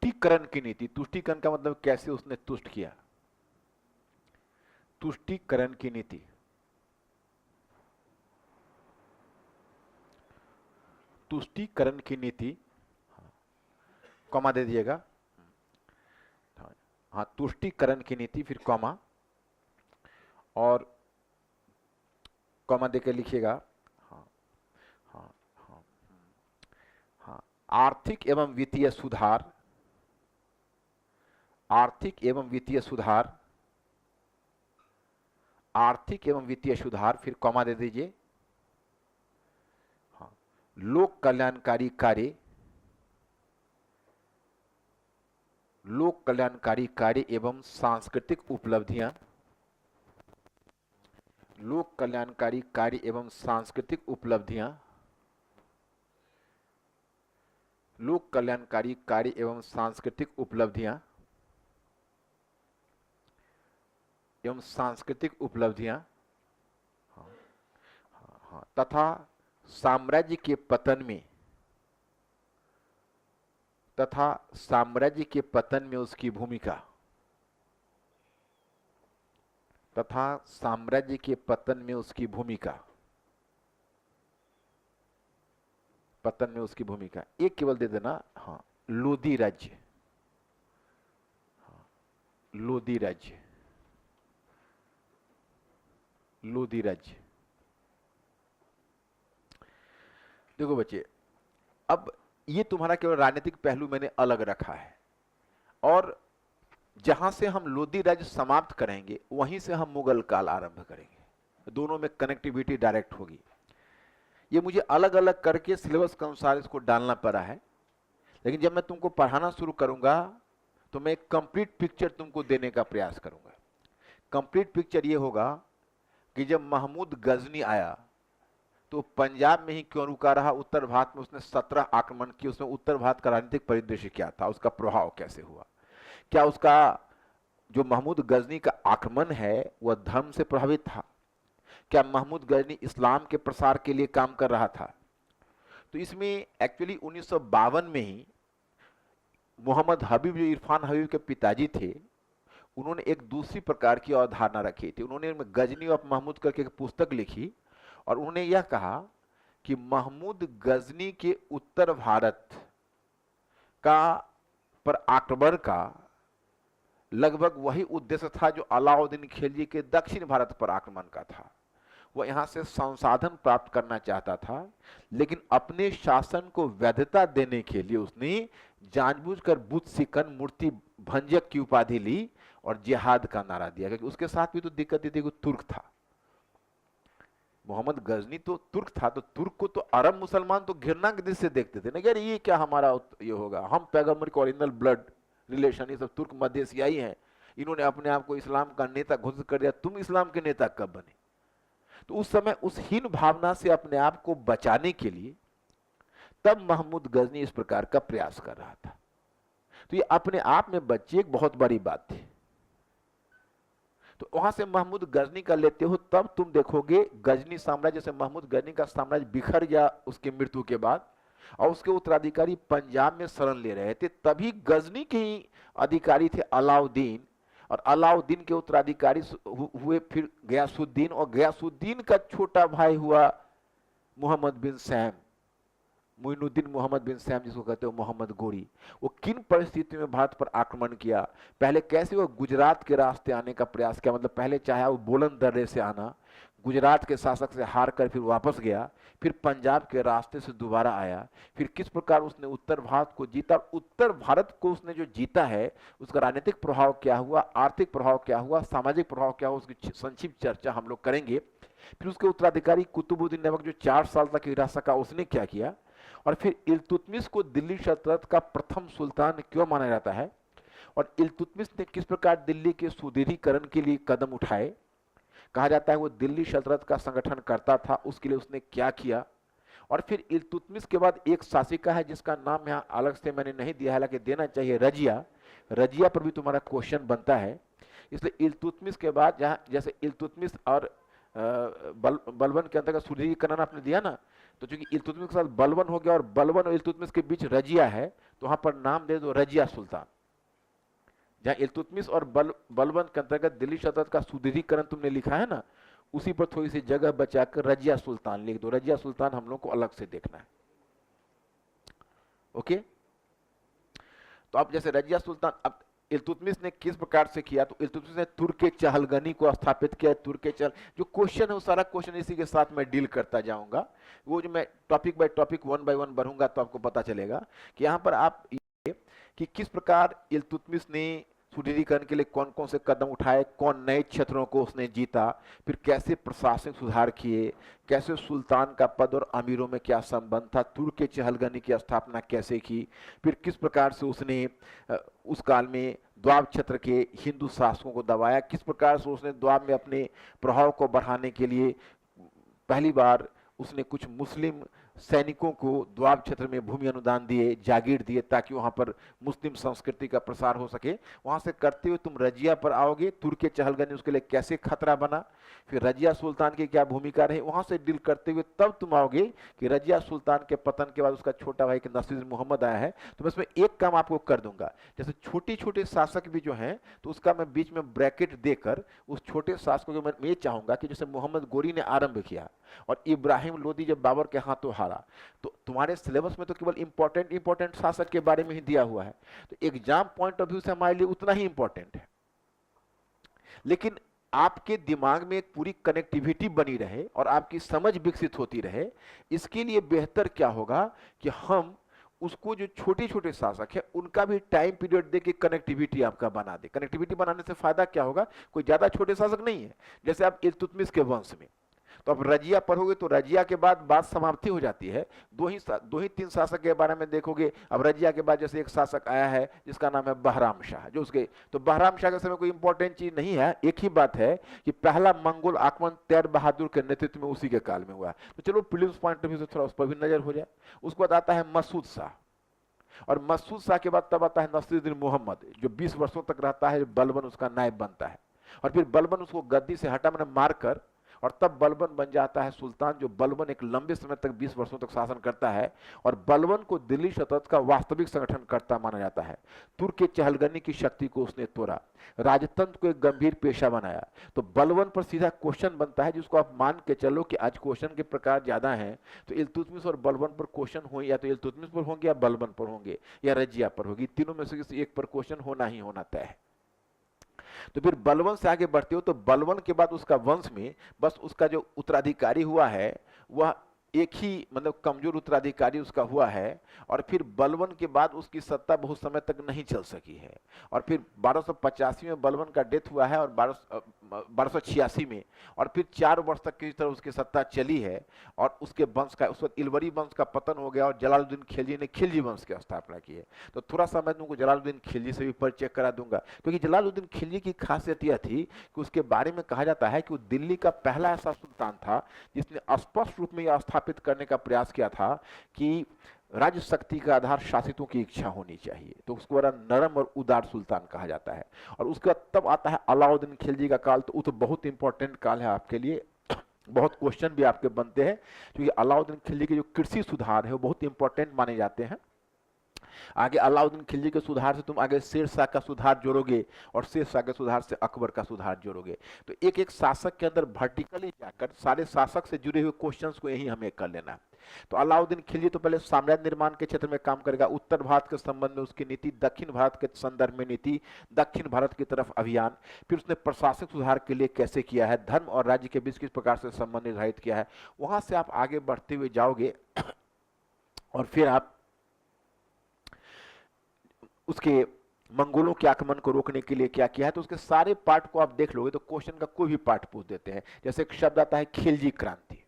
तुष्टीकरण की नीति, तुष्टीकरण का मतलब कैसे उसने तुष्ट किया, तुष्टीकरण की नीति, तुष्टीकरण की नीति, कॉमा दे दीजिएगा, हाँ तुष्टीकरण की नीति, फिर कॉमा, और कॉमा देकर लिखिएगा, हाँ हाँ हाँ हाँ, आर्थिक एवं वित्तीय सुधार, आर्थिक एवं वित्तीय सुधार, आर्थिक एवं वित्तीय सुधार, फिर कॉमा दे दीजिए, हाँ, लोक कल्याणकारी कार्य, लोक कल्याणकारी कार्य एवं सांस्कृतिक उपलब्धियां, लोक कल्याणकारी कार्य एवं सांस्कृतिक उपलब्धियां, लोक कल्याणकारी कार्य एवं सांस्कृतिक उपलब्धियां, एवं सांस्कृतिक उपलब्धियां, हाँ, हाँ, हाँ, तथा साम्राज्य के पतन में, तथा साम्राज्य के पतन में उसकी भूमिका, तथा साम्राज्य के पतन में उसकी भूमिका, पतन में उसकी भूमिका, एक केवल दे देना, हाँ, लोदी राज्य, हाँ, लोदी राज्य, लोदी राज्य। देखो बच्चे, अब ये तुम्हारा केवल राजनीतिक पहलू मैंने अलग रखा है, और जहां से हम लोदी राज्य समाप्त करेंगे वहीं से हम मुगल काल आरंभ करेंगे, दोनों में कनेक्टिविटी डायरेक्ट होगी। ये मुझे अलग अलग करके सिलेबस के अनुसार इसको डालना पड़ा है, लेकिन जब मैं तुमको पढ़ाना शुरू करूंगा तो मैं एक कंप्लीट पिक्चर तुमको देने का प्रयास करूंगा। कंप्लीट पिक्चर ये होगा कि जब महमूद गजनी आया तो पंजाब में ही क्यों रुका रहा, उत्तर भारत में उसने 17 आक्रमण किए, उसमें उत्तर भारत का राजनीतिक परिदृश्य क्या था, उसका प्रभाव कैसे हुआ, क्या उसका जो महमूद गजनी का आक्रमण है वह धर्म से प्रभावित था, क्या महमूद गजनी इस्लाम के प्रसार के लिए काम कर रहा था। तो इसमें एक्चुअली 1952 में ही मोहम्मद हबीब, जो इरफान हबीब के पिताजी थे, उन्होंने एक दूसरी प्रकार की अवधारणा रखी थी। उन्होंने गजनी ऑफ महमूद करके एक पुस्तक लिखी और उन्होंने यह कहा कि महमूद गजनी के उत्तर भारत का पर आक्रमण का लगभग वही उद्देश्य था जो अलाउद्दीन खिलजी के दक्षिण भारत पर आक्रमण का था। वह यहां से संसाधन प्राप्त करना चाहता था, लेकिन अपने शासन को वैधता देने के लिए उसने जानबूझकर बुत सिकन मूर्ति भंजक की उपाधि ली और जिहाद का नारा दिया, क्योंकि उसके साथ भी तो दिक्कत थी, तुर्क था। मोहम्मद गजनी तो तुर्क था, तो तुर्क को तो अरब मुसलमान तो घृणा की दृष्टि से देखते थे ना, यार ये क्या हमारा ये होगा, हम पैगंबर के ओरिजिनल ब्लड रिलेशन, ये सब तुर्क मध्य एशियाई हैं, इन्होंने अपने आप को इस्लाम का नेता घोषित कर दिया, तुम इस्लाम के नेता कब बने। तो उस समय उस हीन भावना से अपने आप को बचाने के लिए तब महमूद गजनी इस प्रकार का प्रयास कर रहा था। तो ये अपने आप में बच्चे एक बहुत बड़ी बात थी। तो वहां से महमूद गजनी का लेते हो तब तुम देखोगे गजनी साम्राज्य से महमूद गजनी का साम्राज्य बिखर गया उसकी मृत्यु के बाद, और उसके उत्तराधिकारी पंजाब में शरण ले रहे थे। तभी गजनी के ही अधिकारी थे अलाउद्दीन, और अलाउद्दीन के उत्तराधिकारी हुए फिर गयासुद्दीन, और गयासुद्दीन का छोटा भाई हुआ मोहम्मद बिन सैम, मुइनुद्दीन मोहम्मद बिन सैम, जिसको कहते हो मोहम्मद गोरी। वो किन परिस्थितियों में भारत पर आक्रमण किया, पहले कैसे वो गुजरात के रास्ते आने का प्रयास किया, मतलब पहले चाहे वो बोलन दर्रे से आना, गुजरात के शासक से हार कर फिर वापस गया, फिर पंजाब के रास्ते से दोबारा आया, फिर किस प्रकार उसने उत्तर भारत को जीता, उत्तर भारत को उसने जो जीता है उसका राजनीतिक प्रभाव क्या हुआ, आर्थिक प्रभाव क्या हुआ, सामाजिक प्रभाव क्या हुआ, उसकी संक्षिप्त चर्चा हम लोग करेंगे। फिर उसके उत्तराधिकारी कुतुबुद्दीन ऐबक जो 4 साल तक हिरा सका, उसने क्या किया, और फिर इल्तुतमिश को दिल्ली सल्तनत का प्रथम सुल्तान क्यों माना जाता है, और इल्तुतमिश ने किस प्रकार दिल्ली के सुदृढ़ीकरण के लिए कदम उठाए, कहा जाता है वो दिल्ली सल्तनत का संगठन करता था, उसके लिए उसने क्या किया। और फिर इल्तुतमिश के बाद एक शासिका है जिसका नाम यहाँ अलग से मैंने नहीं दिया, हालांकि देना चाहिए, रजिया। रजिया पर भी तुम्हारा क्वेश्चन बनता है, इसलिए इल्तुतमिश के बाद जहाँ जैसे इल्तुतमिश और बलबन के अंतर्गत सुदृढ़ीकरण आपने दिया ना, तो चूंकि इल्तुतमिश के साथ बलबन हो गया और बलबन और इल्तुतमिश के बीच रजिया है, तो तो वहां पर नाम दे दो रजिया सुल्तान। जहां इल्तुतमिश और बलबन के अंतर्गत दिल्ली सल्तनत का सुदृढ़ीकरण तुमने लिखा है ना, उसी पर थोड़ी सी जगह बचाकर रजिया सुल्तान लिख दो। रजिया सुल्तान हम लोग को अलग से देखना है। ओके, तो अब जैसे रजिया सुल्तान, अब इल्तुतमिश ने किस प्रकार से किया, तो इल्तुतमिश ने तुर्क चहलगनी को स्थापित किया। तुर्क चहल जो क्वेश्चन है वो सारा क्वेश्चन इसी के साथ मैं डील करता जाऊंगा। वो जो मैं टॉपिक बाय टॉपिक 1 बाय 1 बढ़ूंगा तो आपको पता चलेगा कि यहां पर आप ये कि किस प्रकार इल्तुतमिश ने सुदृढ़ीकरण के लिए कौन कौन से कदम उठाए, कौन नए क्षेत्रों को उसने जीता, फिर कैसे प्रशासनिक सुधार किए, कैसे सुल्तान का पद और अमीरों में क्या संबंध था, तुर्क चहलगनी की स्थापना कैसे की, फिर किस प्रकार से उसने उस काल में द्वाब क्षेत्र के हिंदू शासकों को दबाया, किस प्रकार से उसने द्वाब में अपने प्रभाव को बढ़ाने के लिए पहली बार उसने कुछ मुस्लिम सैनिकों को द्वाब क्षेत्र में भूमि अनुदान दिए, जागीर दिए, ताकि वहां पर मुस्लिम संस्कृति का प्रसार हो सके। वहां से करते हुए तुम रजिया पर आओगे, तुर्क चहलगनी उसके लिए कैसे खतरा बना, फिर रजिया सुल्तान की क्या भूमिका रही, वहां से डील करते हुए तब तुम आओगे कि रजिया सुल्तान के पतन के बाद उसका छोटा भाई नसीरुद्दीन मोहम्मद आया है। तो मैं इसमें एक काम आपको कर दूंगा, जैसे छोटे छोटे शासक भी जो हैं तो उसका मैं बीच में ब्रैकेट देकर उस छोटे शासकों को मैं ये चाहूंगा कि जैसे मोहम्मद गोरी ने आरंभ किया और इब्राहिम लोदी जब बाबर के हाथों हारा, तो तुम्हारे सिलेबस में तो केवल इंपॉर्टेंट शासक के बारे में ही दिया हुआ है, तो एग्जाम पॉइंट ऑफ व्यू से हमारे लिए उतना ही इंपॉर्टेंट है। लेकिन आपके दिमाग में एक पूरी कनेक्टिविटी बनी रहे और आपकी समझ विकसित होती रहे, इसके लिए बेहतर क्या होगा कि हम उसको जो छोटे छोटे शासक है उनका भी टाइम पीरियड दे के कनेक्टिविटी आपका बना दे। कनेक्टिविटी बनाने से फायदा क्या होगा, कोई ज्यादा छोटे शासक नहीं है। जैसे आप इल्तुतमिश के वंश में, तो अब रजिया पढ़ोगे तो रजिया के बाद बात समाप्ति हो जाती है, दो ही तीन शासक के बारे में देखोगे। अब रजिया के बाद जैसे एक शासक आया है जिसका नाम है बहराम शाह, जो उसके, तो बहराम शाह के समय कोई इंपॉर्टेंट चीज नहीं है, एक ही बात है कि पहला मंगोल आक्रमण तैर बहादुर के नेतृत्व में उसी के काल में हुआ। तो चलो प्रीलिम्स पॉइंट ऑफ व्यू से थोड़ा उस पर भी नजर हो जाए। उसके बाद आता है मसूद शाह, और मसूद शाह के बाद तब आता है नसीरुद्दीन मोहम्मद, जो 20 वर्षों तक रहता है, बलबन उसका नायब बनता है, और फिर बलबन उसको गद्दी से हटा, मैंने मारकर, और तब बलबन बन जाता है सुल्तान। जो बलबन एक लंबे समय तक 20 वर्षों तक शासन करता है, और बलबन को दिल्ली सल्तनत का वास्तविक संगठनकर्ता माना जाता है। तुर्क चहलगनी की शक्ति को उसने तोड़ा, राजतंत्र को एक गंभीर पेशा बनाया। तो बलबन पर सीधा क्वेश्चन बनता है, जिसको आप मान के चलो कि आज क्वेश्चन के प्रकार ज्यादा हैं, तो इल्तुतमिश और बलबन पर क्वेश्चन हो, या तो इल्तुतमिश पर होंगे, या बलबन पर होंगे, या रजिया पर होगी, तीनों में से किसी एक पर क्वेश्चन होना ही होना तय है। तो फिर बलबन से आगे बढ़ते हो तो बलबन के बाद उसका वंश में बस उसका जो उत्तराधिकारी हुआ है वह एक ही, मतलब कमजोर उत्तराधिकारी उसका हुआ है, और फिर बलबन के बाद उसकी सत्ता बहुत समय तक नहीं चल सकी है। और फिर 1285 में बलबन का डेथ हुआ है, और 1286 में, और फिर 4 वर्ष तक किसी तरह उसकी सत्ता चली है। और उसके वंश का, उस वक्त इलवरी वंश का पतन हो गया और जलालुद्दीन खिलजी ने खिलजी वंश की स्थापना की है। तो थोड़ा सा मैं तुमको जलालुद्दीन खिलजी से भी परिचय करा दूंगा, क्योंकि जलालुद्दीन खिलजी की खासियत यह थी कि उसके बारे में कहा जाता है कि वो दिल्ली का पहला ऐसा सुल्तान था जिसने स्पष्ट रूप में यह स्थापित करने का प्रयास किया था कि राज्य शक्ति का आधार शासितों की इच्छा होनी चाहिए। तो उसको बड़ा नरम और उदार सुल्तान कहा जाता है। और उसके बाद तब आता है अलाउद्दीन खिलजी का काल। तो बहुत इंपॉर्टेंट काल है आपके लिए, बहुत क्वेश्चन भी आपके बनते हैं, क्योंकि अलाउद्दीन खिलजी के जो कृषि सुधार है वो बहुत इंपॉर्टेंट माने जाते हैं। आगे अलाउद्दीन खिलजी के सुधार से तुम आगे शेर शाह का सुधार जोड़ोगे, और शेर शाह के सुधार से अकबर का सुधार जोड़ोगे। तो एक एक शासक के अंदर वर्टिकली जाकर सारे शासक से जुड़े हुए क्वेश्चंस को यही हमें कर लेना है। तो अलाउद्दीन खिलजी तो पहले साम्राज्य निर्माण के क्षेत्र में काम करेगा, उत्तर भारत के संबंध में उसकी नीति, दक्षिण भारत के संदर्भ में नीति, दक्षिण भारत की तरफ अभियान, फिर उसने प्रशासनिक सुधार के लिए कैसे किया है, धर्म और राज्य के बीच किस प्रकार से संबंध निर्धारित किया है। वहां से आप आगे बढ़ते हुए जाओगे और फिर आप उसके मंगोलों के आक्रमण को रोकने के लिए क्या किया है। तो उसके सारे पार्ट को आप देख लोगे तो क्वेश्चन का कोई भी पार्ट पूछ देते हैं। जैसे एक शब्द आता है खिलजी क्रांति,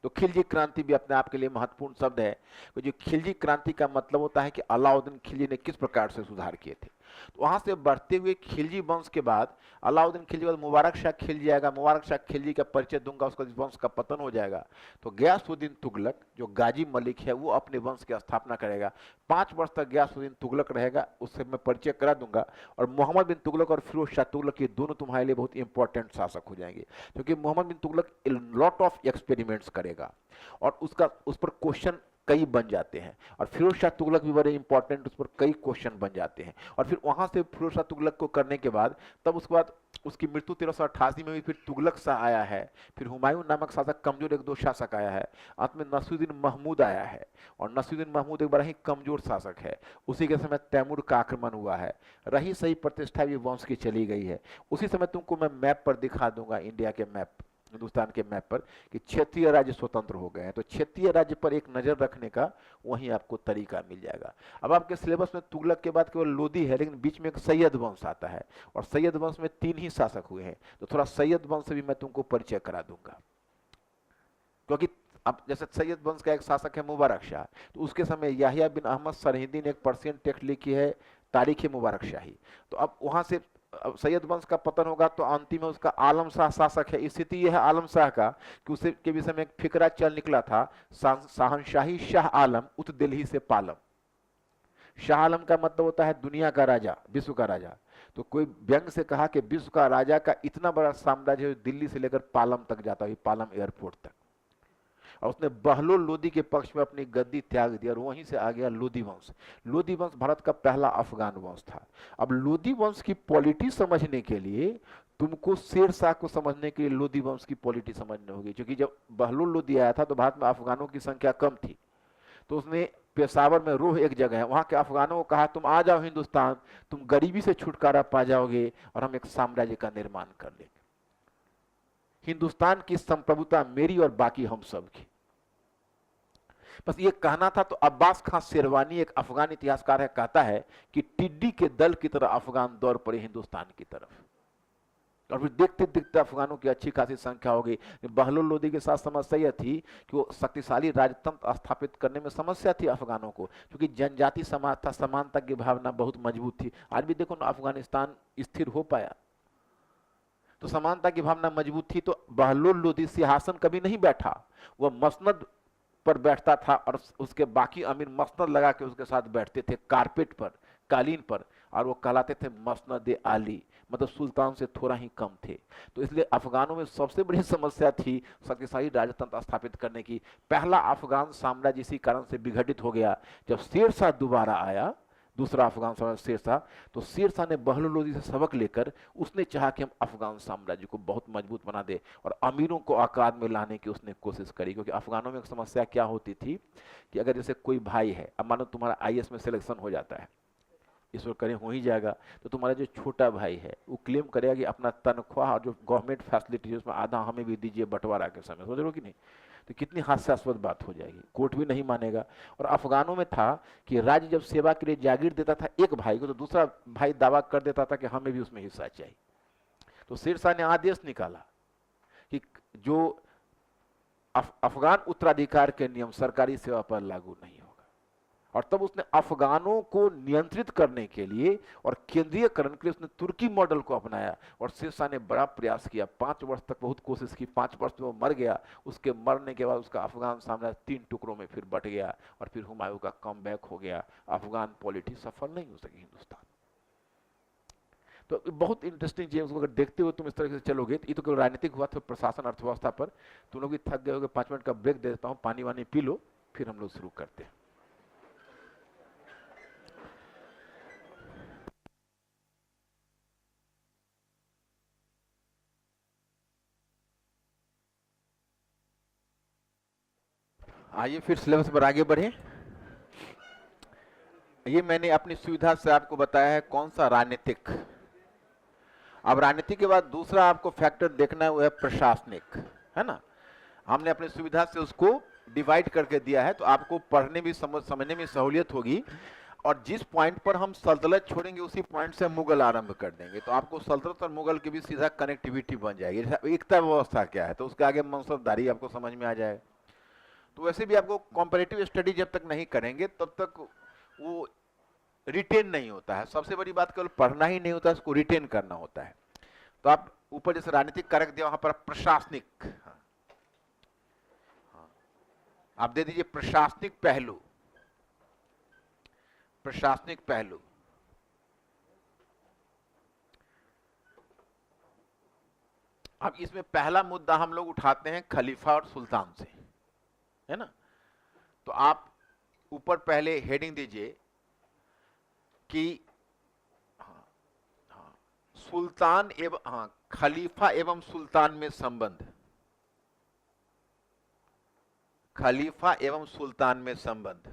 तो खिलजी क्रांति भी अपने आप के लिए महत्वपूर्ण शब्द है। तो जो खिलजी क्रांति का मतलब होता है कि अलाउद्दीन खिलजी ने किस प्रकार से सुधार किए थे। तो वहां से बढ़ते हुए खिलजी वंश के बाद अलाउद्दीन खिलजी के बाद मुबारक शाह खिलजी आएगा। मुबारक शाह खिलजी का परिचय दूंगा, उसका वंश का पतन हो जाएगा। तो गयासुद्दीन तुगलक जो गाजी मलिक है वो अपने वंश की स्थापना करेगा। 5 वर्ष तक गयासुद्दीन तुगलक रहेगा, उससे मैं परिचय करा दूंगा। और मोहम्मद बिन तुगलक और फिरोज शाह तुगलक ये दोनों तुम्हारे लिए बहुत इंपॉर्टेंट शासक हो जाएंगे, क्योंकि मोहम्मद बिन तुगलक लॉट ऑफ एक्सपेरिमेंट्स करेगा और उसका उस पर क्वेश्चन कई बन जाते हैं। और फिरोज शाह तुगलक भी बड़े इंपॉर्टेंट, उस पर कई क्वेश्चन बन जाते हैं। और फिर वहां से फिरोज शाह तुगलक को करने के बाद तब उसके बाद उसकी मृत्यु 1388 में हुई। फिर तुगलक शाह आया है, फिर हुमायूं नामक शासक, कमजोर एक दो शासक आया है, अंत में नसीरुद्दीन महमूद आया है। और नसीरुद्दीन महमूद एक बड़ा ही कमजोर शासक है। उसी के समय तैमूर का आक्रमण हुआ है। रही सही प्रतिष्ठा भी वंश की चली गई है। उसी समय तुमको मैं मैप पर दिखा दूंगा, इंडिया के मैप, हिंदुस्तान के मैप पर, कि क्षेत्रीय राज्य स्वतंत्र हो गए हैं। तो क्षेत्रीय राज्य पर एक नजर रखने का वहीं आपको तरीका मिल जाएगा। अब आपके सिलेबस में तुगलक के बाद केवल लोदी है, लेकिन बीच में एक सैयद वंश आता है, और सैयद वंश में 3 ही शासक हुए हैं। तो थोड़ा सैयद वंश से भी मैं तुमको परिचय करा दूंगा। क्योंकि अब जैसे सैयद वंश का एक शासक है मुबारक शाह, तो उसके समय याहिया बिन अहमद सरहिंदी ने एक पर्शियन टेक्स्ट लिखी है, तारीख मुबारक शाही। तो अब वहां से सैयद वंश का पतन होगा तो अंतिम में उसका आलम शाह शासक है। स्थिति यह है आलम शाह का कि उसे के विषय में एक फिकरा चल निकला था, शाहनशाही शाह आलम उत दिल्ली से पालम। शाह आलम का मतलब होता है दुनिया का राजा, विश्व का राजा। तो कोई व्यंग से कहा कि विश्व का राजा का इतना बड़ा साम्राज्य दिल्ली से लेकर पालम तक जाता है, पालम एयरपोर्ट तक। और उसने बहलोल लोदी के पक्ष में अपनी गद्दी त्याग दी और वहीं से आ गया लोदी वंश। लोदी वंश भारत का पहला अफगान वंश था। अब लोदी वंश की पॉलिटी समझने के लिए तुमको शेर शाह को समझने के लिए लोदी वंश की पॉलिटी समझनी होगी। क्योंकि जब बहलोल लोदी आया था तो भारत में अफगानों की संख्या कम थी, तो उसने पेशावर में रोह एक जगह है, वहां के अफगानों को कहा तुम आ जाओ हिंदुस्तान, तुम गरीबी से छुटकारा पा जाओगे और हम एक साम्राज्य का निर्माण कर लेंगे। हिंदुस्तान की संप्रभुता मेरी और बाकी हम सब की। बस ये कहना था। तो अब्बास खान शेरवानी एक अफगान इतिहासकार है, कहता है कि टिड्डी के दल की तरह अफगान दौड़ पड़े हिंदुस्तान की तरफ, और फिर देखते देखते अफगानों की अच्छी खासी संख्या हो गई। बहलोल लोदी के साथ समस्या यह थी कि वो शक्तिशाली राजतंत्र स्थापित करने में समस्या थी अफगानों को, क्योंकि जनजाति समाज था, समानता की भावना बहुत मजबूत थी। आज भी देखो ना अफगानिस्तान स्थिर हो पाया, तो समानता की भावना मजबूत थी। तो बहलोल लोदी सिंहासन कभी नहीं बैठा, वह मसनद पर बैठता था और उसके बाकी अमीर मसनद लगा के उसके साथ बैठते थे, कारपेट पर, कालीन पर, और वो कहलाते थे मसनद आली, मतलब सुल्तान से थोड़ा ही कम थे। तो इसलिए अफगानों में सबसे बड़ी समस्या थी शक्तिशाली राजतंत्र स्थापित करने की। पहला अफगान साम्राज्य इसी कारण से विघटित हो गया। जब शेर शाह दोबारा आया, दूसरा अफगान साम्राज्य शेर शाह, तो शेर शाह ने बहलोल लोदी से सबक लेकर उसने चाहा कि हम अफगान साम्राज्य को बहुत मजबूत बना दे, और अमीरों को औकात में लाने की उसने कोशिश करी। क्योंकि अफगानों में एक समस्या क्या होती थी कि अगर जैसे कोई भाई है, अब मानो तुम्हारा आईएएस में सिलेक्शन हो जाता है, ईश्वर करे हो ही जाएगा, तो तुम्हारा जो छोटा भाई है वो क्लेम करेगा कि अपना तनख्वाह और जो गवर्नमेंट फैसिलिटी है उसमें आधा हमें भी दीजिए बंटवारा के समय। समझ रहे हो कि नहीं? तो कितनी हास्यास्पद बात हो जाएगी, कोर्ट भी नहीं मानेगा। और अफगानों में था कि राज्य जब सेवा के लिए जागीर देता था एक भाई को, तो दूसरा भाई दावा कर देता था कि हमें भी उसमें हिस्सा चाहिए। तो शेर शाह ने आदेश निकाला कि जो अफगान उत्तराधिकार के नियम सरकारी सेवा पर लागू नहीं होगा। और तब उसने अफगानों को नियंत्रित करने के लिए और केंद्रीयकरण के लिए उसने तुर्की मॉडल को अपनाया। और शेर शाह ने बड़ा प्रयास किया, 5 वर्ष तक बहुत कोशिश की, 5 वर्ष में वो मर गया। उसके मरने के बाद उसका अफगान साम्राज्य 3 टुकड़ों में फिर बट गया, और फिर हुमायूं का कमबैक हो गया। अफगान पॉलिटी सफल नहीं हो सकी हिंदुस्तान। तो बहुत इंटरेस्टिंग चीज, उसको अगर देखते हुए तुम इस तरह से चलोगे, तो ये तो केवल राजनीतिक हुआ था, प्रशासन अर्थव्यवस्था पर तुम लोग भी थक गए होगे। 5 मिनट का ब्रेक दे देता हूँ, पानी वानी पी लो, फिर हम लोग शुरू करते हैं। आइए फिर सिलेबस पर आगे बढ़े। ये मैंने अपनी सुविधा से आपको बताया है कौन सा राजनीतिक। अब राजनीति के बाद दूसरा आपको फैक्टर देखना है, वो है प्रशासनिक, है ना। हमने अपनी सुविधा से उसको डिवाइड करके दिया है, तो आपको पढ़ने भी समझने में सहूलियत होगी। और जिस पॉइंट पर हम सल्तनत छोड़ेंगे उसी पॉइंट से मुगल आरंभ कर देंगे, तो आपको सल्तनत और मुगल की भी सीधा कनेक्टिविटी बन जाएगी। एकता व्यवस्था क्या है, तो उसके आगे मनसबदारी आपको समझ में आ जाएगा। तो वैसे भी आपको कॉम्परेटिव स्टडी जब तक नहीं करेंगे तब तक वो रिटेन नहीं होता है। सबसे बड़ी बात केवल पढ़ना ही नहीं होता है, उसको रिटेन करना होता है। तो आप ऊपर जैसे राजनीतिक कारक दिया, वहां पर प्रशासनिक, आप दे दीजिए प्रशासनिक पहलू। प्रशासनिक पहलू, अब इसमें पहला मुद्दा हम लोग उठाते हैं खलीफा और सुल्तान से, है ना। तो आप ऊपर पहले हेडिंग दीजिए कि हाँ, हाँ, सुल्तान एवं खलीफा एवं सुल्तान में संबंध, खलीफा एवं सुल्तान में संबंध,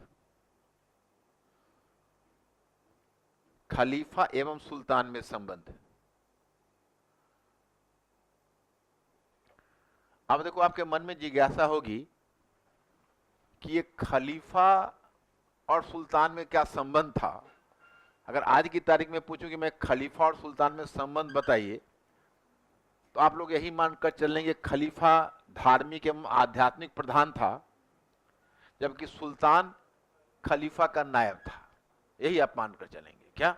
खलीफा एवं सुल्तान में संबंध। अब देखो आपके मन में जिज्ञासा होगी कि ये खलीफा और सुल्तान में क्या संबंध था। अगर आज की तारीख में पूछूं कि मैं खलीफा और सुल्तान में संबंध बताइए, तो आप लोग यही मानकर चलेंगे खलीफा धार्मिक एवं आध्यात्मिक प्रधान था, जबकि सुल्तान खलीफा का नायब था। यही आप मानकर चलेंगे क्या?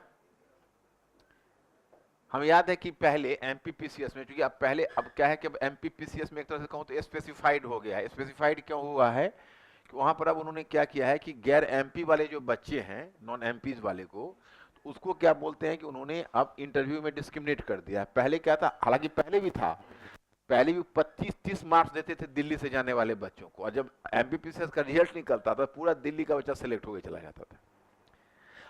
हम याद है कि पहले एमपीपीसीएस में, क्योंकि अब पहले अब क्या है कि अब एमपीपीसीएस में एक तरह से कहूं तो स्पेसिफाइड हो गया है। स्पेसिफाइड क्यों हुआ है कि वहां पर अब उन्होंने क्या किया है कि गैर एमपी वाले जो बच्चे हैं, नॉन एमपीज वाले को, तो उसको क्या बोलते हैं कि उन्होंने अब इंटरव्यू में डिस्क्रिमिनेट कर दिया है। पहले क्या था, हालांकि पहले भी था, पहले भी 25-30 मार्क्स देते थे दिल्ली से जाने वाले बच्चों को, और जब एमपीपीसीएस का रिजल्ट निकलता था पूरा दिल्ली का बच्चा सिलेक्ट होकर चला जाता था।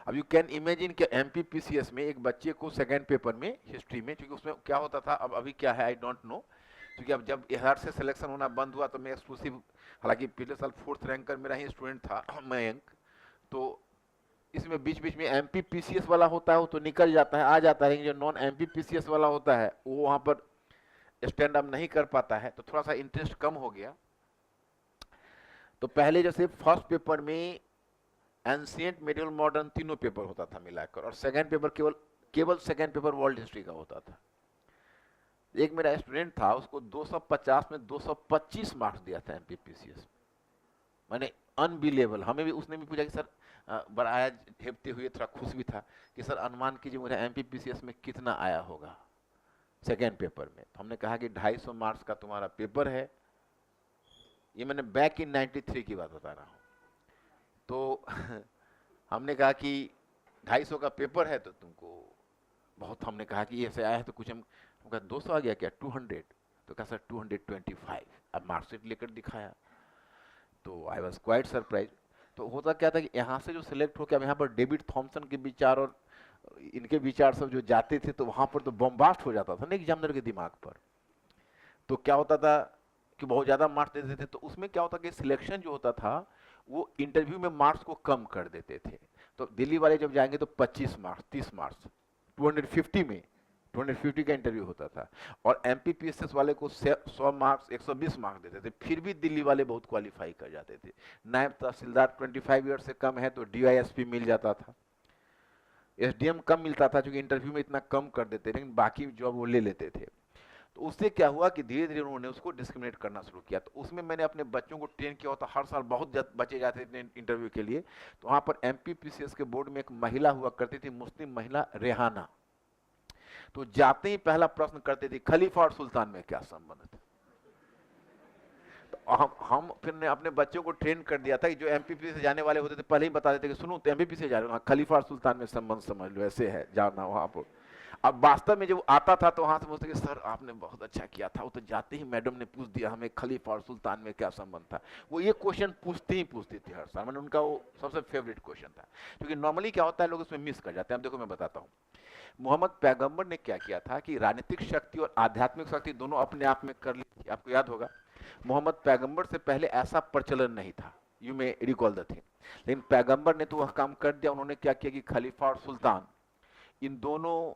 अब यू कैन इमेजिन कि एमपीपीसीएस में एक बच्चे को सेकंड पेपर में हिस्ट्री में, क्योंकि उसमें क्या होता था, अब अभी क्या है आई डोंट नो, क्योंकि अब जब बिहार से सिलेक्शन होना बंद हुआ तो मैं एक्सक्लूसिव, हालांकि पिछले साल 4th रैंकर मेरा ही स्टूडेंट था मयंक, तो इसमें बीच बीच में एमपीपीसीएस वाला होता है वो तो निकल जाता है, आ जाता है, जो नॉन एमपीपीसीएस वाला होता है वो वहां पर स्टैंड अप नहीं कर पाता है, तो थोड़ा सा इंटरेस्ट कम हो गया। तो पहले जैसे फर्स्ट पेपर में एंशिएंट मिडिल मॉडर्न तीनों पेपर होता था मिलाकर, और सेकंड पेपर केवल सेकंड पेपर वर्ल्ड हिस्ट्री का होता था। एक मेरा स्टूडेंट था, उसको 250 में 225 मार्क्स दिया था एमपीपीसीएस, माने अनबिलीवेबल। हमें भी उसने भी पूछा कि सर बड़ा आया ढेपते हुए, थोड़ा खुश भी था कि सर अनुमान कीजिए मुझे एमपीपीसीएस में कितना आया होगा सेकेंड पेपर में। तो हमने कहा कि 250 मार्क्स का तुम्हारा पेपर है, ये मैंने बैक इन 93 की बात बता रहा हूँ। तो हमने कहा कि 250 का पेपर है तो तुमको बहुत, हमने कहा कि ऐसे आया है तो कुछ हम कहा 200 आ गया क्या, 200? तो कहा सर 225। अब मार्कशीट लेकर दिखाया तो आई वॉज क्वाइट सरप्राइज। तो होता क्या था कि यहाँ से जो सिलेक्ट हो के अब यहाँ पर डेविड थॉमसन के विचार और इनके विचार सब जो जाते थे, तो वहां पर तो बॉम्बास्ट हो जाता था ना एग्जामिनर के दिमाग पर। तो क्या होता था कि बहुत ज्यादा मार्क्स देते थे, तो उसमें क्या होता कि सिलेक्शन जो होता था वो इंटरव्यू में मार्क्स को कम कर देते थे। तो दिल्ली वाले जब जाएंगे तो 25 मार्क्स, 30 मार्क्स, 250 में 250 का इंटरव्यू होता था, और एमपीपीएसएस वाले को 100 मार्क्स, 120 मार्क्स देते थे, फिर भी दिल्ली वाले बहुत क्वालिफाई कर जाते थे। नायब तहसीलदार 25 ईयर से कम है तो डीवाईएसपी मिल जाता था, एसडीएम कम मिलता था क्योंकि इंटरव्यू में इतना कम कर देते, लेकिन बाकी जॉब वो ले लेते थे। तो उससे क्या हुआ कि धीरे धीरे उन्होंने उसको डिस्क्रिमिनेट करना शुरू किया। तो उसमें मैंने अपने बच्चों को ट्रेन किया होता, हर साल बहुत बच्चे जाते थे इंटरव्यू के लिए। तो वहां पर एमपीपीसीएस के बोर्ड में एक महिला हुआ करती थी, मुस्लिम महिला रेहाना। तो जाते ही पहला प्रश्न करते थे खलीफा और सुल्तान में क्या संबंध था। तो हम फिर ने अपने बच्चों को ट्रेन कर दिया था कि जो एमपीपी से जाने वाले होते थे पहले ही बता देते कि सुनो तो एमपीपी से जा रहे हो, खलीफा और सुल्तान में संबंध समझ लो, ऐसे है जाना वहां पर। अब वास्तव में जब आता था तो वहां से पूछते कि सर आपने बहुत अच्छा किया था, वो तो जाते ही मैडम ने पूछ दिया हमें खलीफा और सुल्तान में क्या संबंध था। वो ये क्वेश्चन पूछती थी हर साल, मैंने उनका वो सबसे फेवरेट क्वेश्चन था, क्योंकि नॉर्मली क्या होता है लोग उसमें मिस कर जाते हैं। अब देखो मैं बताता हूँ, मोहम्मद पैगंबर ने क्या किया था कि राजनीतिक शक्ति और आध्यात्मिक शक्ति दोनों अपने आप में कर ली थी। आपको याद होगा मोहम्मद पैगंबर से पहले ऐसा प्रचलन नहीं था, you may recall the thing, लेकिन पैगंबर ने तो वह काम कर दिया। उन्होंने क्या किया कि खलीफा और सुल्तान इन दोनों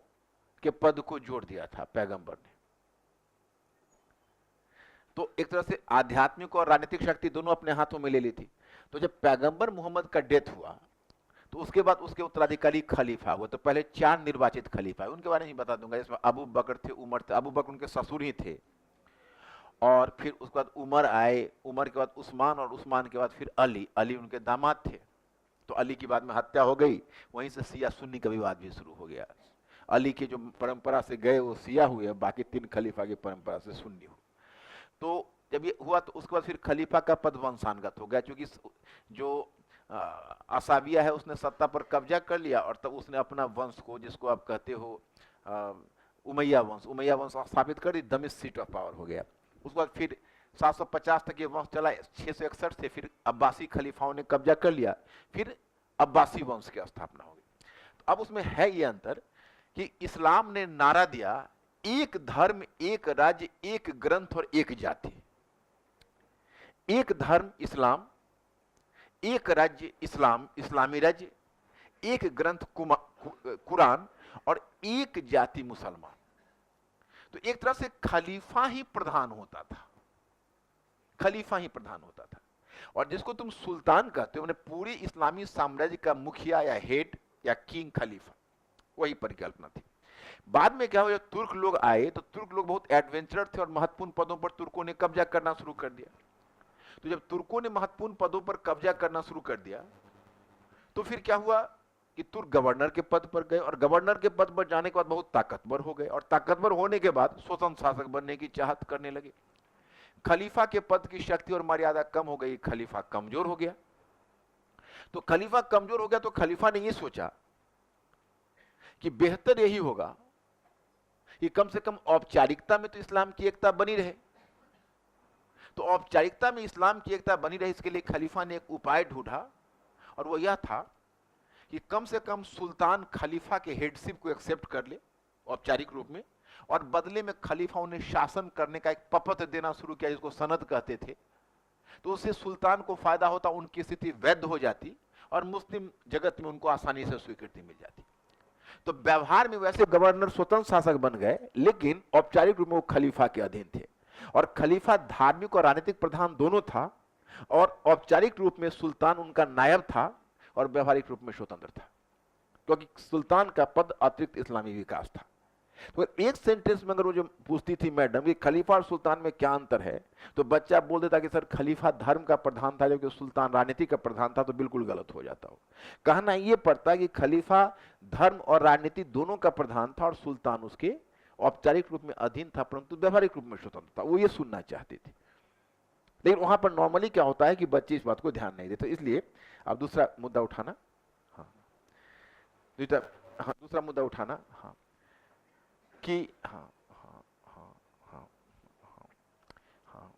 के पद को जोड़ दिया था पैगंबर ने। तो एक तरह से आध्यात्मिक और राजनीतिक शक्ति दोनों अपने हाथों में ले ली थी। तो जब पैगंबर मोहम्मद का डेथ हुआ तो उसके बाद उसके उत्तराधिकारी खलीफा हुए। तो पहले 4 निर्वाचित खलीफा, उनके बारे में बता दूंगा, जिसमें अबू बकर थे, उमर थे। अबू बकर उनके ससुर ही थे, और फिर उसके बाद उमर आए, उमर के बाद उस्मान, और उस्मान के बाद फिर अली, अली उनके दामाद थे। तो अली की बाद में हत्या हो गई, वहीं से शिया सुन्नी का विवाद भी शुरू हो गया। अली के जो परंपरा से गए वो शिया हुए, बाकी 3 खलीफा की परंपरा से सुन्नी हुए। तो जब ये हुआ तो उसके बाद फिर खलीफा का पद वंशानुगत हो गया, क्योंकि जो असाविया है उसने सत्ता पर कब्जा कर लिया, और तब उसने अपना वंश को, जिसको आप कहते हो उमैया वंश स्थापित कर दी, दमिश्क सीट ऑफ पावर हो गया। उसके बाद फिर 750 तक ये वंश चला, 661 से फिर अब्बासी खलीफाओं ने कब्जा कर लिया, फिर अब्बासी वंश की स्थापना हो गई। तो अब उसमें है ये अंतर कि इस्लाम ने नारा दिया एक धर्म, एक राज्य, एक ग्रंथ और एक जाति। एक धर्म इस्लाम, एक राज्य इस्लाम, इस्लामी राज्य, एक ग्रंथ कुरान और एक जाति मुसलमान। तो एक तरह से खलीफा ही प्रधान होता था, खलीफा ही प्रधान होता था। और जिसको तुम सुल्तान कहते हो, पूरी इस्लामी साम्राज्य का मुखिया या हेड या किंग खलीफा, वही परिकल्पना थी। बाद में क्या हुआ, जब तुर्क लोग आए तो तुर्क लोग बहुत एडवेंचरर थे और महत्वपूर्ण पदों पर तुर्कों ने कब्जा करना शुरू कर दिया। तो जब तुर्कों ने महत्वपूर्ण पदों पर कब्जा करना शुरू कर दिया तो फिर क्या हुआ कि तुर्क गवर्नर के पद पर गए, और गवर्नर के पद पर जाने के बाद बहुत ताकतवर हो गए, और ताकतवर होने के बाद स्वतंत्र शासक बनने की चाहत करने लगे। खलीफा के पद की शक्ति और मर्यादा कम हो गई, खलीफा कमजोर हो गया। तो खलीफा कमजोर हो गया तो खलीफा ने यह सोचा कि बेहतर यही होगा कि कम से कम औपचारिकता में तो इस्लाम की एकता बनी रहे। तो औपचारिकता में इस्लाम की एकता बनी रहे, इसके लिए खलीफा ने एक उपाय ढूंढा, और वो यह था कि कम से कम सुल्तान खलीफा के हेडशिप को एक्सेप्ट कर ले औपचारिक रूप में, और बदले में खलीफा उन्हें शासन करने का एक पपत देना शुरू किया, जिसको सनद कहते थे। तो उससे सुल्तान को फायदा होता, उनकी स्थिति वैध हो जाती और मुस्लिम जगत में उनको आसानी से स्वीकृति मिल जाती। तो व्यवहार में वैसे गवर्नर स्वतंत्र शासक बन गए, लेकिन औपचारिक रूप में वो खलीफा के अधीन थे, और खलीफा धार्मिक और राजनीतिक प्रधान दोनों था, और औपचारिक रूप में सुल्तान उनका नायब था और व्यवहारिक रूप में स्वतंत्र था, क्योंकि सुल्तान का पद अतिरिक्त इस्लामी विकास था। तो एक सेंटेंस में अगर वो जो पूछती थी मैडम कि खलीफा और सुल्तान में क्या अंतर है, तो बच्चा बोल देता कि सर खलीफा धर्म का प्रधान था जबकि सुल्तान राजनीति का प्रधान था, तो बिल्कुल गलत हो जाता हो। कहना ये पड़ता कि खलीफा धर्म और राजनीति दोनों का प्रधान था और सुल्तान उसके औपचारिक रूप में अधीन था परंतु व्यवहारिक रूप में स्वतंत्र था। वो ये सुनना चाहती थी, लेकिन वहां पर नॉर्मली क्या होता है कि बच्चे इस बात को ध्यान नहीं देते। इसलिए अब दूसरा मुद्दा उठाना, हाँ दूसरा मुद्दा उठाना, हाँ कि हाँ हाँ हाँ हाँ हाँ हाँ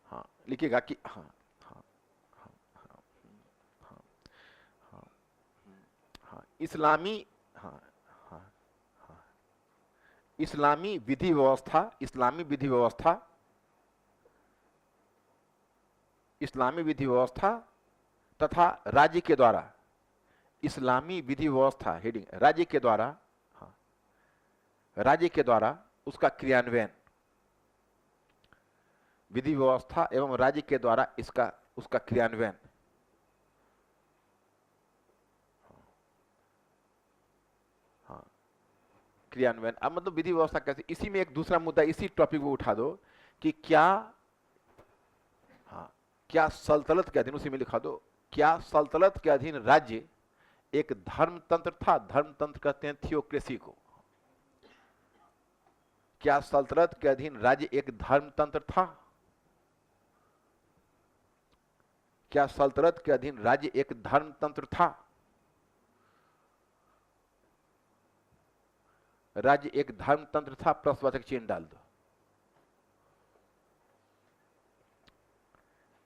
हाँ लिखिएगा कि हाँ हाँ हाँ हाँ हाँ हाँ हाँ इस्लामी, हाँ हाँ हाँ इस्लामी विधि व्यवस्था, इस्लामी विधि व्यवस्था, इस्लामी विधि व्यवस्था तथा राज्य के द्वारा, इस्लामी विधि व्यवस्था हेडिंग, राज्य के द्वारा, हाँ राज्य के द्वारा उसका क्रियान्वयन, विधि व्यवस्था एवं राज्य के द्वारा इसका उसका क्रियान्वयन, हाँ क्रियान्वयन। अब मतलब विधि व्यवस्था कैसे, इसी में एक दूसरा मुद्दा, इसी टॉपिक को उठा दो कि क्या, हाँ क्या सल्तनत के अधीन, उसी में लिखा दो, क्या सल्तनत के अधीन राज्य एक धर्मतंत्र था? धर्मतंत्र कहते हैं थियोक्रेसी को। क्या सल्तनत के अधीन राज्य एक धर्मतंत्र था? क्या सल्तनत के अधीन राज्य एक धर्मतंत्र था? राज्य एक धर्मतंत्र था, प्रश्नवाचक चिन्ह डाल दो।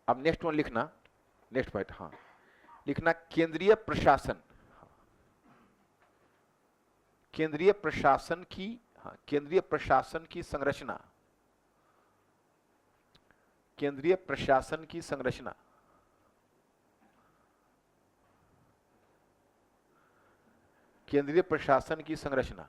अब नेक्स्ट वन लिखना, नेक्स्ट पॉइंट, हाँ लिखना केंद्रीय प्रशासन, केंद्रीय प्रशासन की, हाँ केंद्रीय प्रशासन की संरचना, केंद्रीय प्रशासन की संरचना, केंद्रीय प्रशासन की संरचना।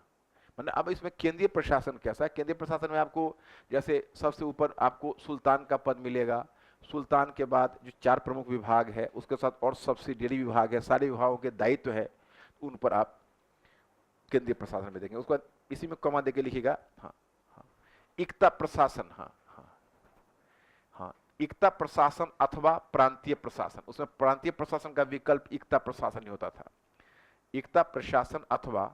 मतलब अब इसमें केंद्रीय प्रशासन कैसा है? केंद्रीय प्रशासन में आपको जैसे सबसे ऊपर आपको सुल्तान का पद मिलेगा, सुल्तान के बाद जो 4 प्रमुख विभाग है उसके साथ और सब्सिडियरी विभाग है, सारे विभागों के दायित्व है, उन पर आप केंद्रीय प्रशासन में देखेंगे। उसके बाद इसी में कॉमा देके लिखिएगा, हाँ हाँ इक्ता प्रशासन, हाँ हाँ हाँ इक्ता प्रशासन अथवा प्रांतीय प्रशासन। उसमें प्रांतीय प्रशासन का विकल्प इक्ता प्रशासन ही होता था। इक्ता प्रशासन अथवा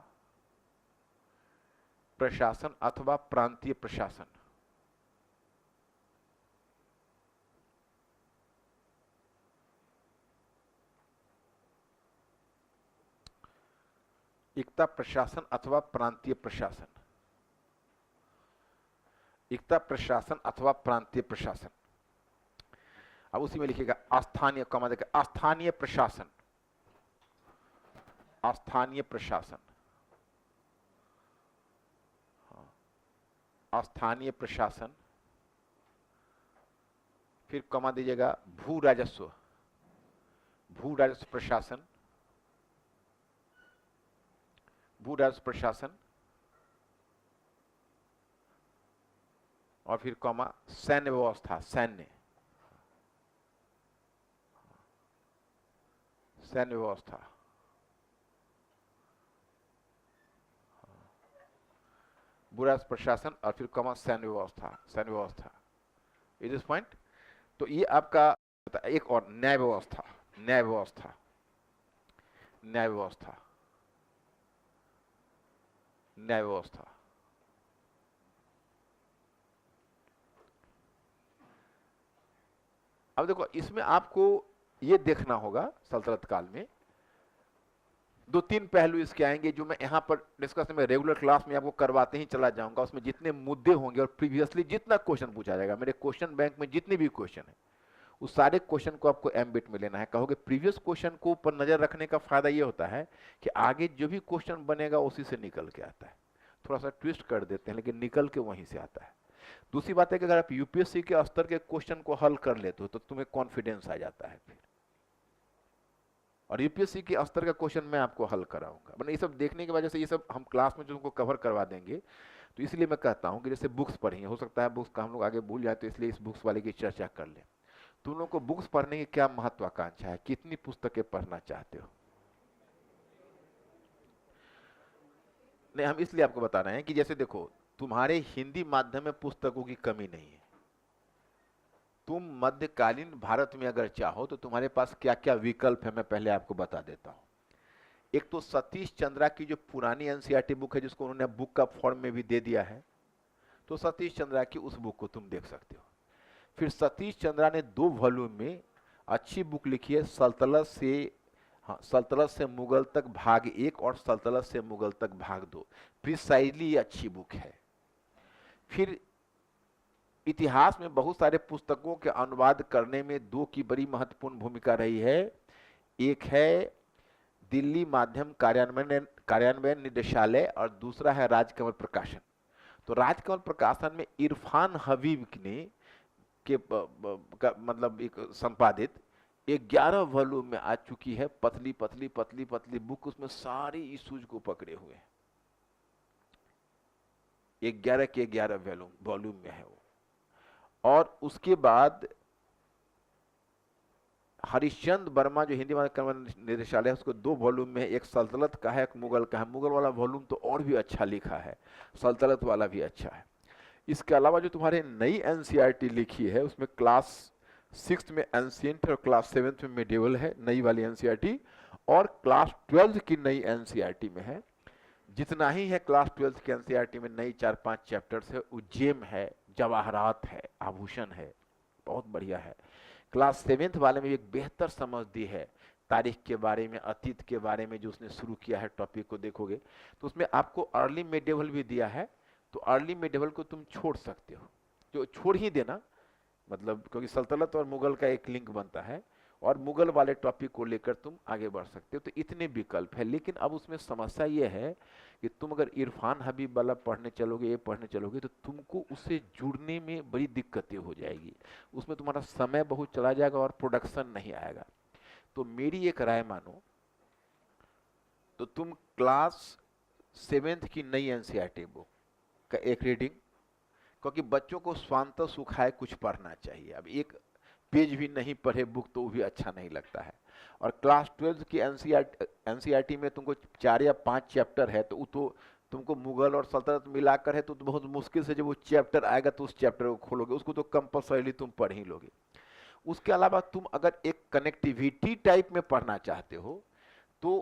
प्रांतीय प्रशासन। इक्ता प्रशासन अथवा प्रांतीय प्रशासन। एकता प्रशासन अथवा प्रांतीय प्रशासन। अब उसी में लिखिएगा स्थानीय, कमा देकर स्थानीय प्रशासन, स्थानीय प्रशासन, स्थानीय प्रशासन, फिर कमा दीजिएगा भू राजस्व, भू राजस्व प्रशासन, भू राजस्व प्रशासन, और फिर कमा सैन्य व्यवस्था, सैन्य, सैन्य व्यवस्था, भू राजस्व प्रशासन और फिर कमा सैन्य व्यवस्था, सैन्य व्यवस्था। Is this point? तो ये आपका एक और न्याय व्यवस्था, न्याय व्यवस्था, न्याय व्यवस्था, न्याय व्यवस्था। अब देखो इसमें आपको ये देखना होगा सल्तनत काल में दो तीन पहलू इसके आएंगे जो मैं यहां पर डिस्कस में रेगुलर क्लास में आपको करवाते ही चला जाऊंगा। उसमें जितने मुद्दे होंगे और प्रीवियसली जितना क्वेश्चन पूछा जाएगा, मेरे क्वेश्चन बैंक में जितने भी क्वेश्चन है उस सारे क्वेश्चन को आपको एमबिट में लेना है। कहोगे प्रीवियस क्वेश्चन को ऊपर नजर रखने का फायदा ये होता है कि आगे जो भी क्वेश्चन बनेगा उसी से निकल के आता है। थोड़ा सा ट्विस्ट कर देते हैं लेकिन निकल के वहीं से आता है। दूसरी बात है कि अगर आप यूपीएससी के स्तर के क्वेश्चन को हल कर लेते हो तो तुम्हें कॉन्फिडेंस आ जाता है फिर, और यूपीएससी के स्तर का क्वेश्चन मैं आपको हल कराऊंगा। मतलब ये सब देखने की वजह से ये सब हम क्लास में जो उनको कवर करवा देंगे। तो इसलिए मैं कहता हूं कि जैसे बुक्स पढ़िए, हो सकता है बुक्स का हम लोग आगे भूल जाए, तो इसलिए इस बुक्स वाले की चर्चा कर ले। तुम लोगों को बुक्स पढ़ने की क्या महत्वाकांक्षा है, कितनी पुस्तकें पढ़ना चाहते हो? नहीं, हम इसलिए आपको बता रहे हैं कि जैसे देखो तुम्हारे हिंदी माध्यम में पुस्तकों की कमी नहीं है। तुम मध्यकालीन भारत में अगर चाहो तो तुम्हारे पास क्या क्या विकल्प है मैं पहले आपको बता देता हूं। एक तो सतीश चंद्रा की जो पुरानी एनसीईआरटी बुक है जिसको उन्होंने बुक का फॉर्म में भी दे दिया है, तो सतीश चंद्रा की उस बुक को तुम देख सकते हो। फिर सतीश चंद्रा ने 2 वॉल्यूम में अच्छी बुक लिखी है, सल्तनत से मुगल तक भाग 1 और सल्तनत से मुगल तक भाग 2। प्रिसाइजली ये अच्छी बुक है। फिर इतिहास में बहुत सारे पुस्तकों के अनुवाद करने में 2 की बड़ी महत्वपूर्ण भूमिका रही है। एक है दिल्ली माध्यम कार्यान्वयन निदेशालय और दूसरा है राजकमल प्रकाशन। तो राजकमल प्रकाशन में इरफान हबीब ने के मतलब एक संपादित 11 वॉल्यूम में आ चुकी है, पतली पतली पतली पतली बुक, उसमें सारे इश्यूज को पकड़े हुए हैं। 11 के 11 वॉल्यूम में है वो। और उसके बाद हरिश्चंद्र वर्मा जो हिंदी माध्यम निदेशालय है उसको 2 वॉल्यूम में, एक सल्तनत का है एक मुगल का है। मुगल वाला वॉल्यूम तो और भी अच्छा लिखा है, सल्तनत वाला भी अच्छा है। इसके अलावा जो तुम्हारे नई एनसीईआरटी लिखी है उसमें क्लास 6 में एंशिएंट और क्लास 7 में मेडिवल है नई वाली एनसीईआरटी, और क्लास 12 की नई एनसीईआरटी में है। जितना ही है क्लास 12 की एनसीईआरटी में नई 4-5 चैप्टर्स है, उज्जैन है, जवाहरात है, आभूषण है, बहुत बढ़िया है। क्लास 7 वाले में एक बेहतर समझ दी है तारीख के बारे में, अतीत के बारे में, जो उसने शुरू किया है टॉपिक को देखोगे तो उसमें आपको अर्ली मेडिवल भी दिया है। तो अर्ली मेडिवल को तुम छोड़ सकते हो, जो छोड़ ही देना, मतलब क्योंकि सल्तनत और मुगल का एक लिंक बनता है और मुगल वाले टॉपिक को लेकर तुम आगे बढ़ सकते हो। तो इतने विकल्प है। लेकिन अब उसमें समस्या यह है कि तुम अगर इरफान हबीब वाला पढ़ने चलोगे, ये पढ़ने चलोगे, तो तुमको उससे जुड़ने में बड़ी दिक्कतें हो जाएगी। उसमें तुम्हारा समय बहुत चला जाएगा और प्रोडक्शन नहीं आएगा। तो मेरी एक राय मानो तो तुम क्लास 7 की नई एनसीईआरटी बुक का एक रीडिंग, क्योंकि बच्चों को स्वांत सुखाए कुछ पढ़ना चाहिए। अब एक पेज भी नहीं पढ़े बुक तो वो भी अच्छा नहीं लगता है। और क्लास 12 की एनसीईआरटी में तुमको 4 या 5 चैप्टर है, तो तुमको मुगल और सल्तनत मिलाकर है, तो बहुत मुश्किल से जब वो चैप्टर आएगा तो उस चैप्टर को खोलोगे, उसको तो कंपल्सरी तुम पढ़ ही लोगे। उसके अलावा तुम अगर एक कनेक्टिविटी टाइप में पढ़ना चाहते हो तो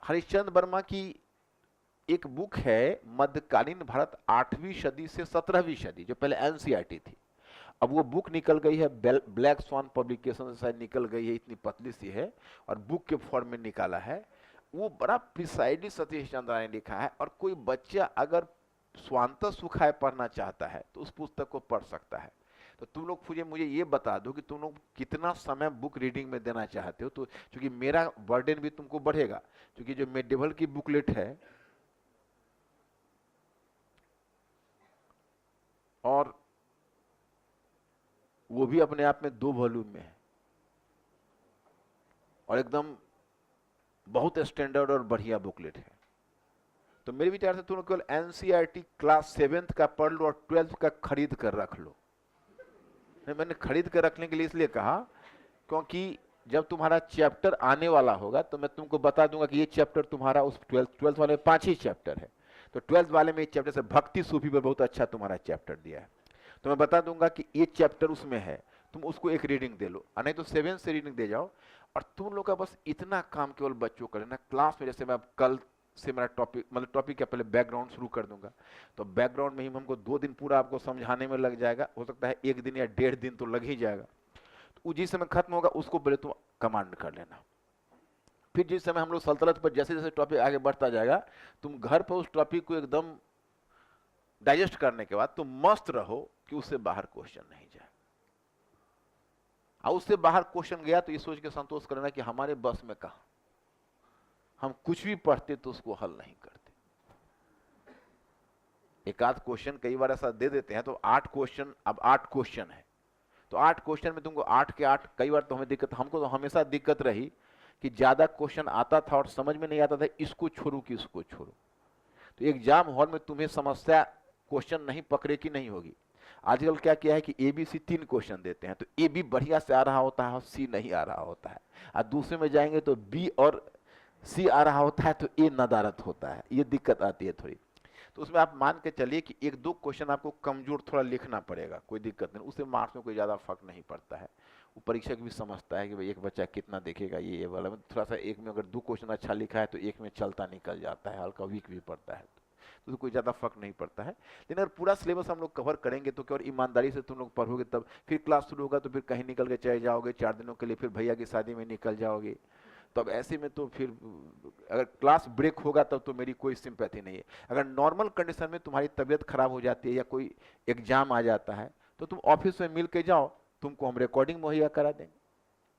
हरिश्चंद्र वर्मा की एक बुक है मध्यकालीन भारत 8वीं सदी से 17वीं सदी, जो पहले एनसीईआरटी थी। अब वो बुक निकल गई है, ब्लैक स्वान पब्लिकेशन से शायद निकल गई है, इतनी पतली सी है और बुक के फॉर्म में निकाला है। वो बड़ा प्रिसाइडली सतीश चंद्रा ने लिखा है। और कोई बच्चा अगर स्वांत सुखाय पढ़ना चाहता है तो उस पुस्तक को पढ़ सकता है। तो तुम लोग मुझे ये बता दो कि तुम लोग कितना समय बुक रीडिंग में देना चाहते हो। तो क्योंकि मेरा बर्डन भी तुमको बढ़ेगा, क्योंकि जो मेडिवल की बुकलेट है और वो भी अपने आप में 2 वॉल्यूम में है और एकदम बहुत स्टैंडर्ड और बढ़िया बुकलेट है। तो मेरे विचार से तुम केवल एनसीईआरटी क्लास 7th का पढ़ लो और 12th का खरीद कर रख लो। नहीं, मैंने खरीद कर रखने के लिए इसलिए कहा क्योंकि जब तुम्हारा चैप्टर आने वाला होगा तो मैं तुमको बता दूंगा कि ये चैप्टर तुम्हारा उस 12th वाले में 5 ही चैप्टर है। तो 12th वाले में एक चैप्टर से भक्ति सूफी पर बहुत अच्छा तुम्हारा चैप्टर दिया है, तो मैं बता दूंगा कि ये चैप्टर उसमें है, तुम उसको एक रीडिंग दे लो, नहीं तो 7 से रीडिंग दे जाओ। और तुम लोग का बस इतना काम केवल बच्चों का लेना क्लास में। जैसे मैं कल से मेरा टॉपिक मतलब टॉपिक का पहले बैकग्राउंड शुरू कर दूंगा, तो बैकग्राउंड में ही हमको 2 दिन पूरा आपको समझाने में लग जाएगा, हो सकता है 1 दिन या 1.5 दिन तो लग ही जाएगा। तो जिस समय खत्म होगा उसको पहले तुम कमांड कर लेना। फिर जिस समय हम लोग सल्तनत पर जैसे जैसे टॉपिक आगे बढ़ता जाएगा, तुम घर पर उस टॉपिक को एकदम डाइजेस्ट करने के बाद तुम मस्त रहो कि उससे बाहर क्वेश्चन नहीं जाए। और उससे बाहर क्वेश्चन गया तो ये सोच के संतोष करना कि हमारे बस में कहा, हम कुछ भी पढ़ते तो उसको हल नहीं करते। एक आध क्वेश्चन कई बार ऐसा दे देते हैं तो 8 क्वेश्चन, अब 8 क्वेश्चन है तो 8 क्वेश्चन में तुमको 8 के 8, कई बार तो हमें दिक्कत, हमको तो हमेशा दिक्कत रही कि ज्यादा क्वेश्चन आता था और समझ में नहीं आता था इसको छोड़ू कि इसको छोड़ू। तो एग्जाम हॉल में तुम्हें समस्या क्वेश्चन नहीं पकड़े की नहीं होगी। आजकल क्या किया है कि ABC 3 क्वेश्चन देते हैं, तो ए बी बढ़िया से आ रहा होता है और सी नहीं आ रहा होता है, और दूसरे में जाएंगे तो बी और सी आ रहा होता है तो ए नदारत होता है, ये दिक्कत आती है थोड़ी। तो उसमें आप मान के चलिए कि 1-2 क्वेश्चन आपको कमजोर थोड़ा लिखना पड़ेगा, कोई दिक्कत नहीं, उससे मार्क्स में कोई ज्यादा फर्क नहीं पड़ता है। वो परीक्षक भी समझता है कि भाई एक बच्चा कितना देखेगा, ये वाला में थोड़ा सा एक में अगर 2 क्वेश्चन अच्छा लिखा है तो एक में चलता निकल जाता है, हल्का वीक भी पड़ता है, तो कोई ज्यादा फर्क नहीं पड़ता है। लेकिन अगर पूरा सिलेबस हम लोग कवर करेंगे तो केवल ईमानदारी से तुम लोग पढ़ोगे, तब फिर क्लास शुरू होगा तो फिर कहीं निकल के चले जाओगे 4 दिनों के लिए, फिर भैया की शादी में निकल जाओगे। तो अब ऐसे में तो फिर अगर क्लास ब्रेक होगा तब तो मेरी कोई सिंपैथी नहीं है। अगर नॉर्मल कंडीशन में तुम्हारी तबीयत खराब हो जाती है या कोई एग्जाम आ जाता है तो तुम ऑफिस में मिल के जाओ, तुमको हम रिकॉर्डिंग मुहैया करा देंगे।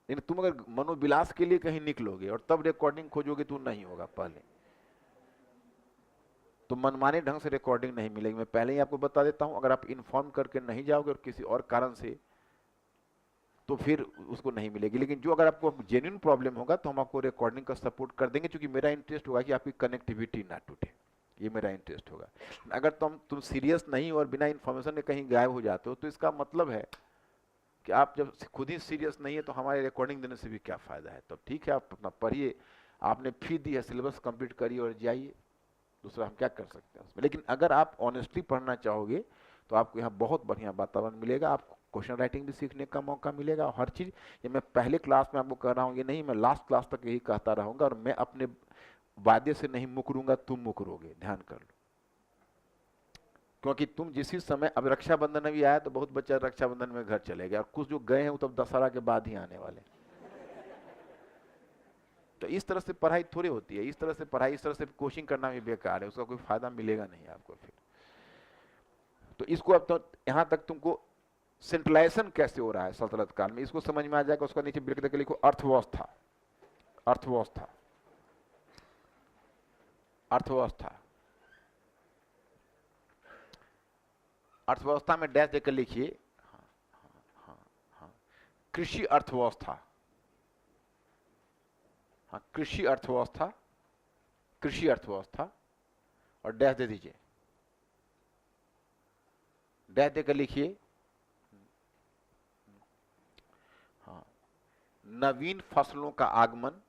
लेकिन तुम अगर मनोविलास के लिए कहीं निकलोगे और तब रिकॉर्डिंग खोजोगे तो नहीं होगा, पहले तो मनमाने ढंग से रिकॉर्डिंग नहीं मिलेगी। मैं पहले ही आपको बता देता हूं, अगर आप इन्फॉर्म करके नहीं जाओगे और किसी और कारण से, तो फिर उसको नहीं मिलेगी। लेकिन जो अगर आपको जेन्युइन प्रॉब्लम होगा तो हम आपको रिकॉर्डिंग का सपोर्ट कर देंगे, क्योंकि मेरा इंटरेस्ट होगा कि आपकी कनेक्टिविटी ना टूटे, ये मेरा इंटरेस्ट होगा। अगर तुम सीरियस नहीं और बिना इन्फॉर्मेशन के कहीं गायब हो जाते हो तो इसका मतलब है कि आप जब खुद ही सीरियस नहीं है तो हमारे रिकॉर्डिंग देने से भी क्या फायदा है। तो ठीक है, आप अपना पढ़िए, आपने फी दी है, सिलेबस कंप्लीट करिए और जाइए, दूसरा हम क्या कर सकते हैं उसमें। लेकिन अगर आप ऑनेस्टली पढ़ना चाहोगे तो आपको यहाँ बहुत बढ़िया वातावरण मिलेगा, आपको क्वेश्चन राइटिंग भी सीखने का मौका मिलेगा, और हर चीज ये मैं पहले क्लास में आपको कह रहा हूँ, ये नहीं मैं लास्ट क्लास तक यही कहता रहूंगा, और मैं अपने वादे से नहीं मुकरूंगा, तुम मुकरोगे, ध्यान कर लो। क्योंकि तुम जिस समय, अब रक्षाबंधन भी आया तो बहुत बच्चा रक्षाबंधन में घर चले गए, और कुछ जो गए हैं वो तब दशहरा के बाद ही आने वाले। तो इस तरह से पढ़ाई थोड़ी होती है, इस तरह से पढ़ाई, इस तरह से कोचिंग करना भी बेकार है, उसका कोई फायदा मिलेगा नहीं आपको फिर। तो इसको अब तो यहां तक तुमको सेंट्रलाइजेशन कैसे हो रहा है सल्तनत काल में, इसको समझ में आ जाएगा। उसका नीचे ब्रेक देकर लिखो अर्थव्यवस्था, अर्थव्यवस्था, अर्थव्यवस्था, अर्थव्यवस्था में डैश देकर लिखिए कृषि अर्थव्यवस्था, हाँ कृषि अर्थव्यवस्था, कृषि अर्थव्यवस्था, और डैश दे दीजिए, डैश देकर लिखिए हाँ नवीन फसलों का आगमन,